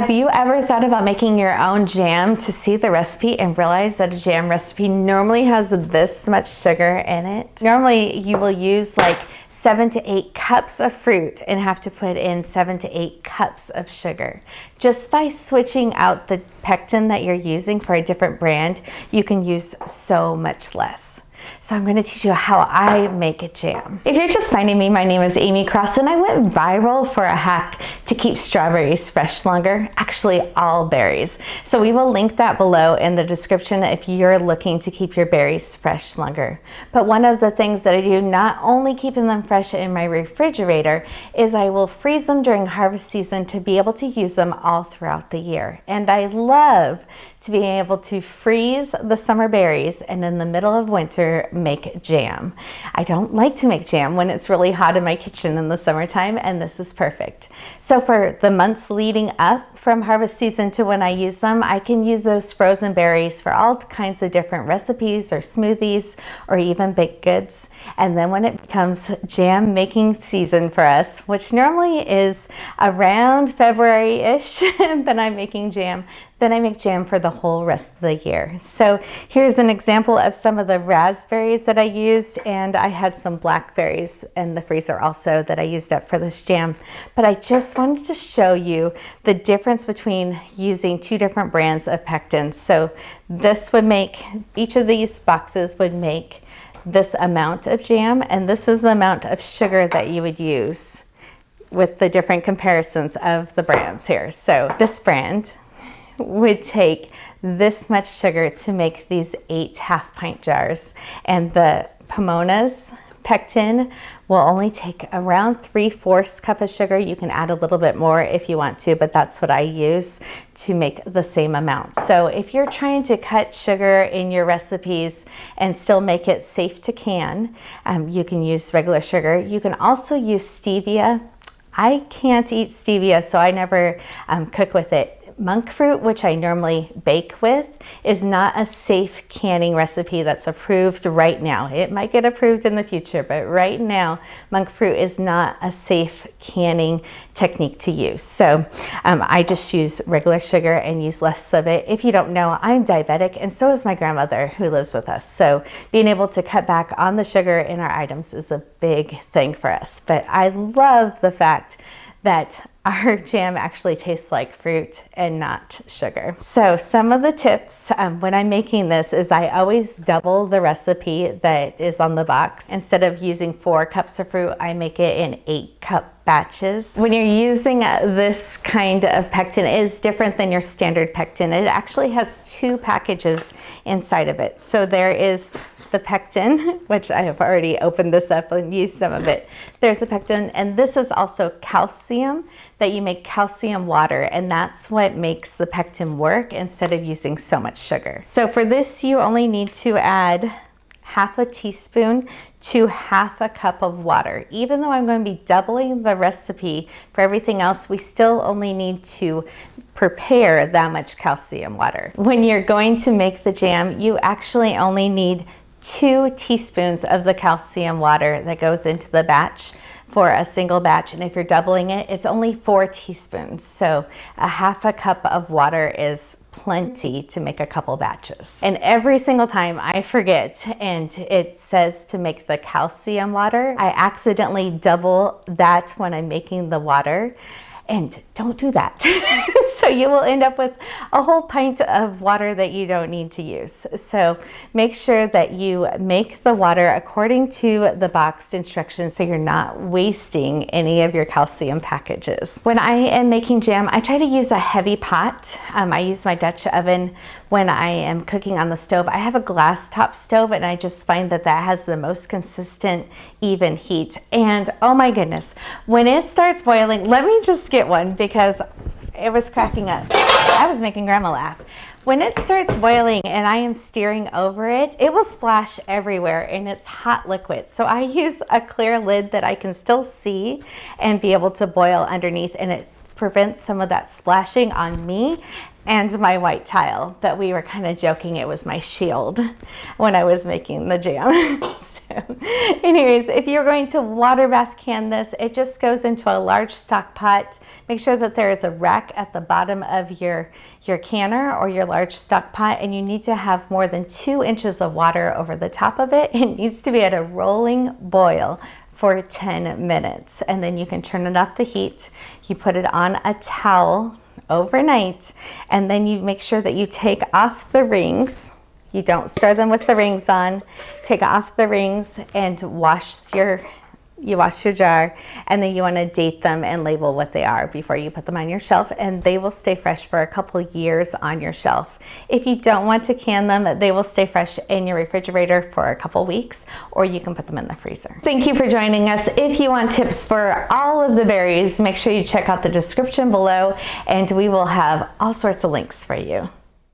Have you ever thought about making your own jam to see the recipe and realize that a jam recipe normally has this much sugar in it? Normally you will use like 7 to 8 cups of fruit and have to put in 7 to 8 cups of sugar. Just by switching out the pectin that you're using for a different brand, you can use so much less. So I'm going to teach you how I make a jam. If you're just finding me, my name is Amy Cross and I went viral for a hack to keep strawberries fresh longer, actually all berries. So we will link that below in the description if you're looking to keep your berries fresh longer. But one of the things that I do, not only keeping them fresh in my refrigerator, is I will freeze them during harvest season to be able to use them all throughout the year. And I love to be able to freeze the summer berries and in the middle of winter make jam. I don't like to make jam when it's really hot in my kitchen in the summertime, and this is perfect. So for the months leading up from harvest season to when I use them, I can use those frozen berries for all kinds of different recipes or smoothies or even baked goods. And then when it becomes jam making season for us, which normally is around February-ish, then I'm making jam. Then I make jam for the whole rest of the year. So here's an example of some of the raspberries that I used, and I had some blackberries in the freezer also that I used up for this jam. But I just wanted to show you the difference between using 2 different brands of pectin. So this would make, each of these boxes would make this amount of jam, and this is the amount of sugar that you would use with the different comparisons of the brands here. So this brand would take this much sugar to make these 8 half-pint jars, and the Pomona's pectin will only take around 3/4 cup of sugar. You can add a little bit more if you want to, but that's what I use to make the same amount. So if you're trying to cut sugar in your recipes and still make it safe to can, you can use regular sugar. You can also use stevia. I can't eat stevia, so I never cook with it. Monk fruit, which I normally bake with, is not a safe canning recipe that's approved right now. It might get approved in the future, but right now, monk fruit is not a safe canning technique to use. So I just use regular sugar and use less of it. If you don't know, I'm diabetic, and so is my grandmother who lives with us. So being able to cut back on the sugar in our items is a big thing for us. But I love the fact that our jam actually tastes like fruit and not sugar. So some of the tips when I'm making this is I always double the recipe that is on the box. Instead of using 4 cups of fruit, I make it in 8-cup batches. When you're using this kind of pectin, it is different than your standard pectin. It actually has 2 packages inside of it. So there is the pectin, which I have already opened this up and used some of it. There's a pectin, and this is also calcium, that you make calcium water, and that's what makes the pectin work instead of using so much sugar. So for this, you only need to add 1/2 teaspoon to 1/2 cup of water. Even though I'm going to be doubling the recipe for everything else, we still only need to prepare that much calcium water. When you're going to make the jam, you actually only need 2 teaspoons of the calcium water that goes into the batch for a single batch, and if you're doubling it, it's only 4 teaspoons. So 1/2 cup of water is plenty to make a couple batches. And every single time I forget and it says to make the calcium water, I accidentally double that when I'm making the water. And don't do that. So you will end up with a whole pint of water that you don't need to use. So make sure that you make the water according to the boxed instructions so you're not wasting any of your calcium packages. When I am making jam, I try to use a heavy pot. I use my Dutch oven when I am cooking on the stove. I have a glass top stove, and I just find that that has the most consistent, even heat. And oh my goodness, when it starts boiling, let me just get one because it was cracking up. I was making grandma laugh. When it starts boiling and I am stirring over it, it will splash everywhere, and it's hot liquid. So I use a clear lid that I can still see and be able to boil underneath, and it prevents some of that splashing on me and my white tile. But we were kind of joking it was my shield when I was making the jam. Anyways, if you're going to water bath can this, it just goes into a large stock pot. Make sure that there is a rack at the bottom of your canner or your large stock pot, and you need to have more than 2 inches of water over the top of it. It needs to be at a rolling boil for 10 minutes, and then you can turn it off the heat. You put it on a towel overnight, and then you make sure that you take off the rings. You don't stir them with the rings on. Take off the rings and wash your jar, and then you want to date them and label what they are before you put them on your shelf, and they will stay fresh for a couple years on your shelf. If you don't want to can them, they will stay fresh in your refrigerator for a couple weeks, or you can put them in the freezer. Thank you for joining us. If you want tips for all of the berries, make sure you check out the description below, and we will have all sorts of links for you.